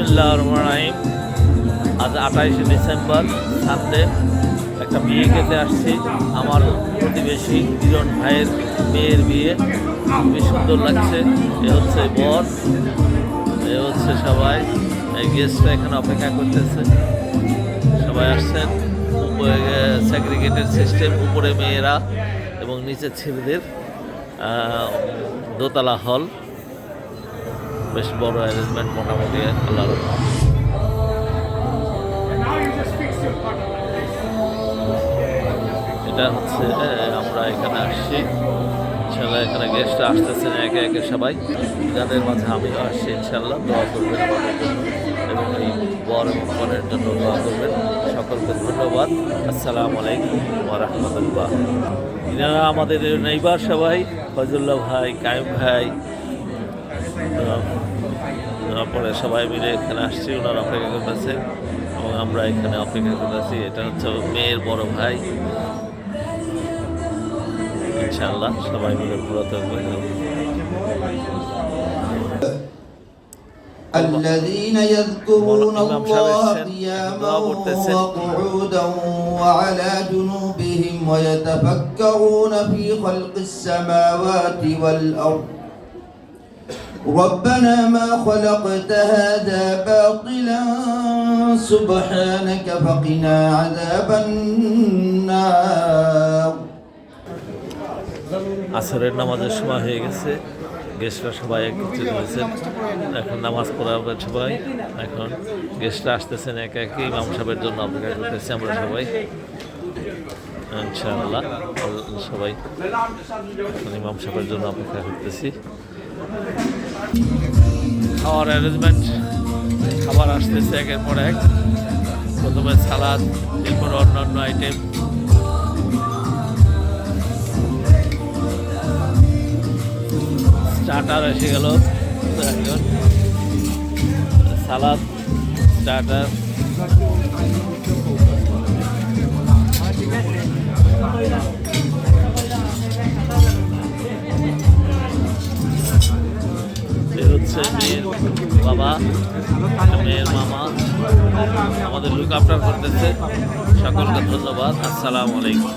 বিসমিল্লাহির রহমানির রহিম। আজ 28শে ডিসেম্বর সানডে। একটা বিয়ে খেতে আসছি, আমার প্রতিবেশী কিরণ ভাইয়ের মেয়ের বিয়ে। খুবই সুন্দর লাগছে। এ হচ্ছে বর, এ হচ্ছে সবাই। এই গেস্টরা এখানে অপেক্ষা করতেছে, সবাই আসছেন। উপরে সেগ্রিগেটেড সিস্টেম, উপরে মেয়েরা এবং নিচে ছেলেদের দোতলা হল। বেশ বড় অ্যারেঞ্জমেন্ট মোটামুটি। আল্লাহ এটা হচ্ছে আমরা এখানে আসছি, ইনশাল্লাহ এখানে গেস্টরা আসতেছেন একে একে সবাই। যাদের মাঝে আমিও আসছি, ইনশাল্লাহ দোয়া করবেন আমাদের জন্য এবং এই বর এবং বরের জন্য দোয়া করবেন। সকলকে ধন্যবাদ। আসসালামু আলাইকুম ওয়া রাহমাতুল্লাহ। এনারা আমাদের নেইবার সবাই, ফজলুল্লাহ ভাই, কায়েম ভাই, তারপরে সবাই মিলে এখানে আসছি। ওনারা অপেক্ষা করতেছে এবং আমরা এখানে অপেক্ষা করতেছি। এটা হচ্ছে মেয়ের বড় ভাই। ইনশাআল্লাহ সবাই মিলে পুরো থাকবেন। الذين يذكرون الله قياما وقعودا وعلى جنوبهم ويتفكرون في خلق السماوات والأرض ربنا ما خلقت هذا باطلا سبحانك فقنا عذاب النار। আসরের নামাজের সময় হয়ে গেছে, গেস্টরা সবাই একত্রিত হয়েছেন। এখন নামাজ পড়াবেন সবাই। এখন গেস্টরা আসতেছেন একে একে। ইমাম সাহেবের জন্য অপেক্ষা করতেছি আমরা সবাই, ইনশাআল্লাহ সবাই ইমাম সাহেবের জন্য অপেক্ষা করতেছি। খাওয়ার অ্যারেঞ্জমেন্ট, খাবার আসতেছে একের পর এক। প্রথমে সালাদ, এরপর অন্যান্য আইটেম। স্টার্টার এসে গেল, সালাদ, স্টার্টার। হচ্ছে মেয়ের বাবা, মেয়ের মামা আমাদের লুক আফটার করতেছে। সকলকে ধন্যবাদ। আসসালামু আলাইকুম।